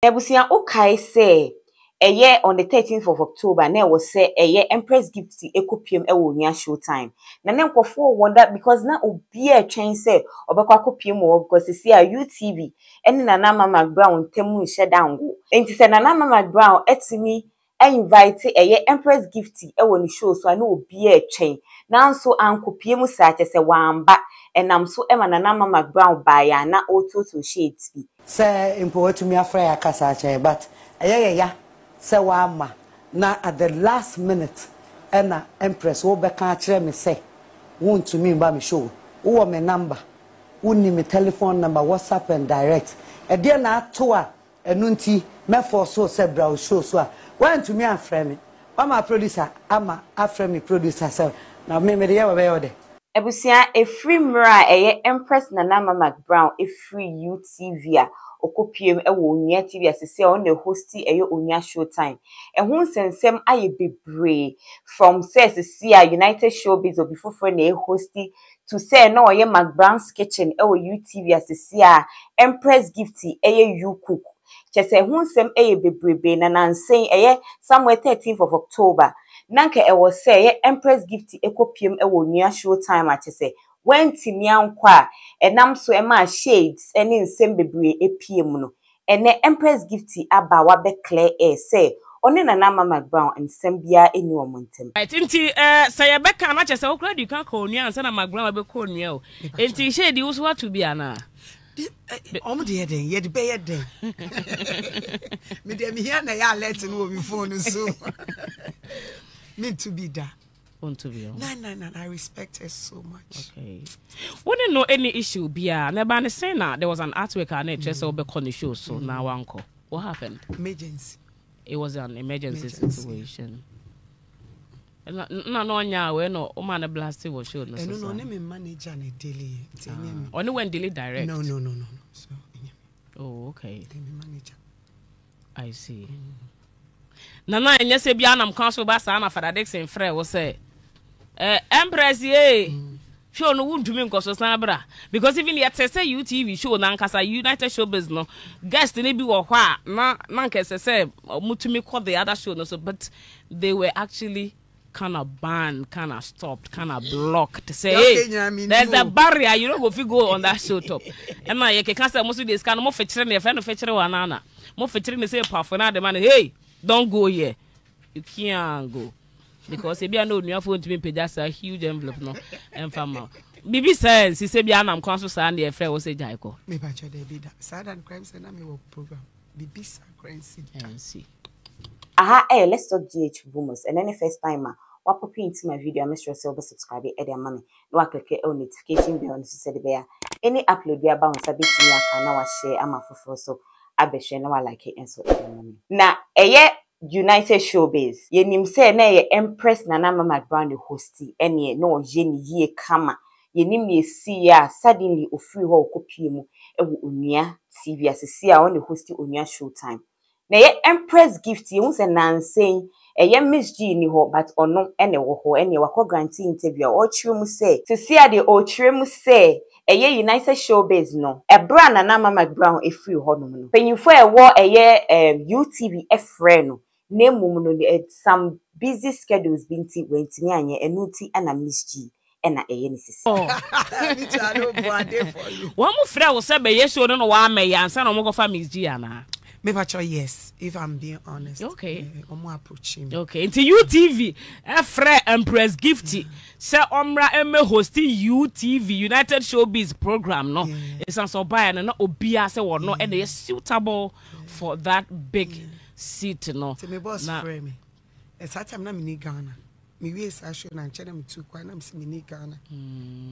Ebusia okay say eye on the 13th of October na was say eye Empress Gifty ekopiem e wo nya show time. Na nkofo wonder because na obi a twen say obekwa kopiem wo because see a UTV ene Nana Mcbrown temu hye dango. Enti say Nana Mcbrown etimi invite eye Empress Gifty e wo ni show so na obi a twen. Nanso ankopiem sa se wamba enam so e ma Nana Mcbrown ba ya na ototo shades bi. Say impo to me afraid akasa che but ya say wa na at the last minute na Empress wo be kan kire me say won to me ba me show wo me number woni me telephone number WhatsApp and direct e de na ato a enu nti me for so say bra show so a wan to me afraid me ma producer ama afraid me producer say na me de ya we de Ebusia free mra eye Empress Nana Mcbrown free UTV a okopiem e wo Onya TV asese on the hosti eye Onya Showtime. E hu sensem aye bebre from says see United Showbiz or before for na hosti to say no oye mcbrownskitchen e wo UTV asese a Empress Gifty eye you cook. Chese hu sem eye bebrebe na nansen eye somewhere 13th of October. Nanke e was say Empress Gifty ekopiem e wo Onya Showtime a chese when timiankwa enam so ema shades eni nsem bebre epiem no ene Empress Gifty aba wa be clear air say oni Nana Mcbrown nsem bia eni omontem right nti say ye beka na chese okra di kan ko onua ansa na Mcbrown be ko onua o nti shade wo so watu bia na omo de eden ye de be eden me de me here na ya alert no mi phone so me to be that. Want to be on. No, I respect her so much. Okay. Wouldn't know any issue, Bia. Never saying that there was an artwork and it just over on the show. So now, uncle, what happened? Emergency. It was an emergency situation. No, yeah, no, man, a blast was shown. No, me manager and a daily. Only when daily direct. No. So, oh, okay. Manager. I see. Nana, and yes, I'm council basa na Fadda Dickson frère was say. Empress ye show no won't do me because even yet say UTV show na nkasa United Showbiz no guest ni bi wo hwa na nkese say mutumi call the other show no so but they were actually kind of banned, kind of stopped, kind of blocked to say hey, there's a barrier you don't go on that show top and now you can say most of this kind of more featuring your friend featuring one another more featuring the say powerful na the man hey don't go here you can't go because if you know your phone to me pay just a huge envelope no and fama bibi says he say bia na council say and your friend will say jaiko me ba che dey be that sad and crime say na me work program bibi sa crime see aha let's talk GH boomers and any first timer wa popping into my video make sure you subscribe e dey mama no click on notification bell so say be any upload we about on sabit me aka na wa share ama foforo so abehwe na wa like and so na United Showbiz yenim say na ye Empress Nana Mcbrown the hosti ene no ye ni ye kama yenim ye see ya suddenly ofiri ho okopie mu e wo Onya TV asese a on the hosti Onya Showtime na ye Empress Gifty hu say nansen ye Miss G ni ho but ono ene wo ho ene wakọ grantee interview o chire mu say to see a de o chire mu say United Showbiz no ebra Nana Mcbrown efiri ho no no penyimfo e wo UTV efre no name no some busy schedules binti wentimi anye enuti ana Miss G ena ni sisi me too I no bode for you one mo frɛ wo sɛ be yeso no wa me yansa na mo go fa Miss G ana me ba cho yes if I'm being honest okay omo approaching okay into UTV frɛ Empress Gifty sɛ omra eme hosting UTV United Showbiz program no it's an so buy na obia sɛ wo no and is suitable for that big seat no so me boss frame me it's that time na me ni Ghana me we say show na nche na me too kwa na me say me ni Ghana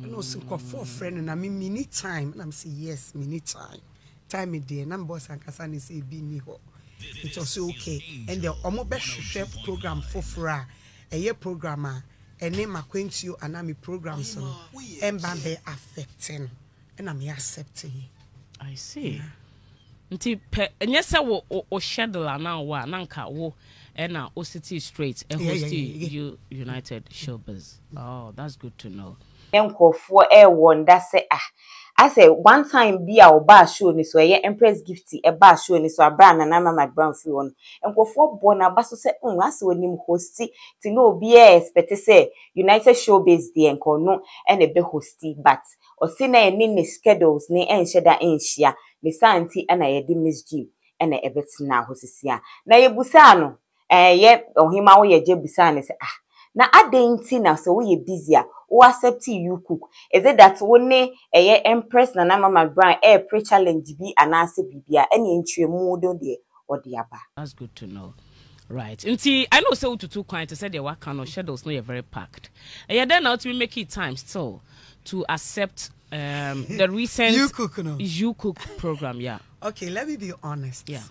no so ko for friend na me need time na me say yes me need time me there na me boss ankasa ni say bi ni ho it was okay and the omo be hwehwe program fofora eye program a ene makwentuo ana me programs so emba be affecting and I'm accepting I see nti enye se wo schedule na wa na nka wo na o city straight and host you United Showbiz. Oh, that's good to know. Nkofo wonder say I say one time be our bar show ni so ye Empress Gifty e bar show ni so abra na na Mcbrown free one. Enkofo bo na ba so say ase onim hosti ti no obi e expect say United Showbiz dey enko no e na be hosti but o si na ni schedules ni enhye da enhia ni santi e na ye di Miss G e na ebetina hosisia na ye busa no ye ohima wo ye je busa ne say na adenti na so we busy who accept you cook. Is it that one Empress na Mcbrown pre challenge bi anase bibia any entry mu don de or the aba? That's good to know. Right. Until I know so to quite to say the work kind of shadows no you're very packed. And yeah, then now to make it time still to accept the recent you cook program, yeah. Okay, let me be honest. Yeah.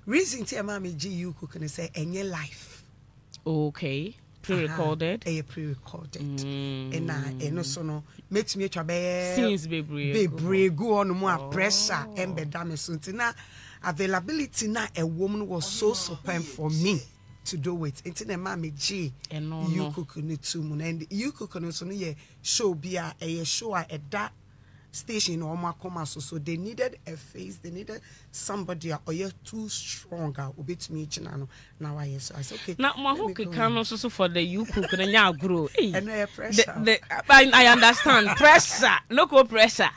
Reason to mommy G you cook and say any life. Okay. Pre-recorded. Pre-recorded. And also no makes me try scenes be go on more pressure and be damage so na availability na a woman was so superb for me to do it. Into the mommy G you cook ni too and you cook no so no show be a show at that station or so they needed a face, they needed somebody or you're too strong bit me now I said okay now my hook can also for the you cook and now grow and pressure I understand pressure local pressure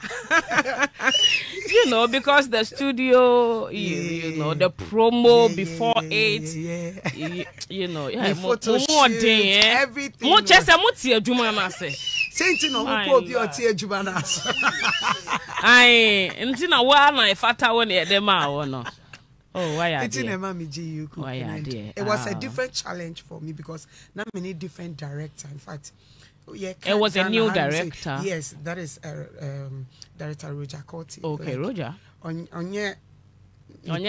you know because the studio you know the promo before it you know more day everything more just a Sainting no ko bi o tie adwuma na so. Ai, ntina wa na ifata wo na dem a wo no. Oh, why are you? It was a different challenge for me because now we need different director. In fact, yeah, it was a new director. Say, yes, that is director Roger Corti. Okay, like, Roger. On your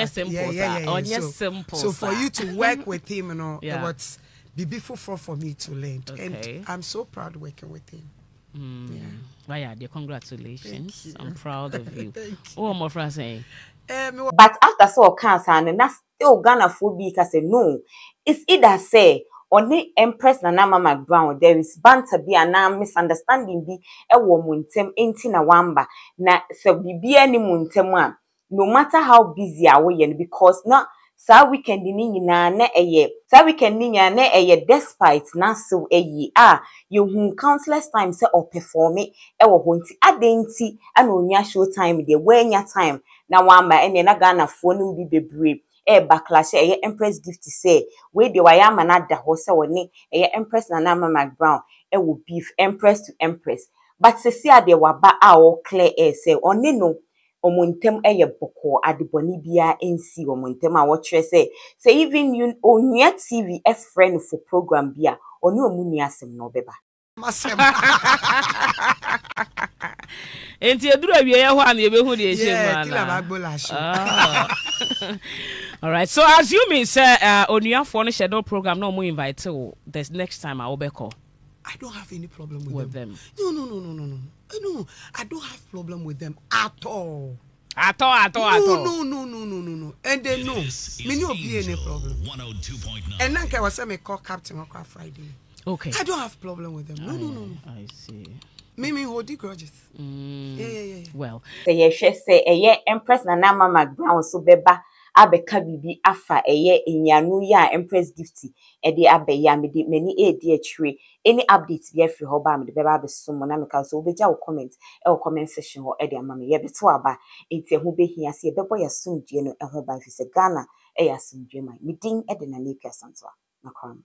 simple. Yeah. Simple. So for you to work with him, you know, yeah. it was be before for me to learn. Okay. And I'm so proud working with him. Yeah. Why are congratulations. I'm proud of you. Thank you. Oh, my friend saying. But after so cancer and that's still Ghana phobia say no. It's either say on the Empress na Mcbrown there is banter be and misunderstanding be e wo muntem enti na wamba na se bibia ni muntem a no matter how busy are we because na sa weekend ni nyina na weekend ni nyina na despite na so you hu countless times say or perform e wo ho nti adenti ana onya show time de wanya time na wamba ene na Ghana fo no bi bebre backlash Empress Gifty say we de waya ma na da ho se woni Empress na Mcbrown wo beef Empress to Empress but se see ade waba o clear say oni no omontem boko adiboni bia ensi omontem a wo kire say even you onua TV friend for program bia oni omuni asem no beba enti eduru awie ye ho an ye behu de all right, so assuming say onua for no schedule program no mo invite this next time I will be call. I don't have any problem with them. No, I don't have problem with them at all. At all. No. And they know. Me no be any problem. 102.9. And then I was say me call Captain on Friday. Okay. I don't have problem with them. No. I see. Me hold the grudges. Yeah. Well. Say Empress na Mcbrown so beba abeka bibi afa enyanu ya Empress Gifty de abeya me de many de atwe any updates be free ho ba me de beba beso mo na me ka so obeja wo comment comment section ho de ama me ye beto aba enti ho behia se ye bebo ya sumdie no ho ba fi se Ghana ya sumdie man me din de na na santoa na kwam.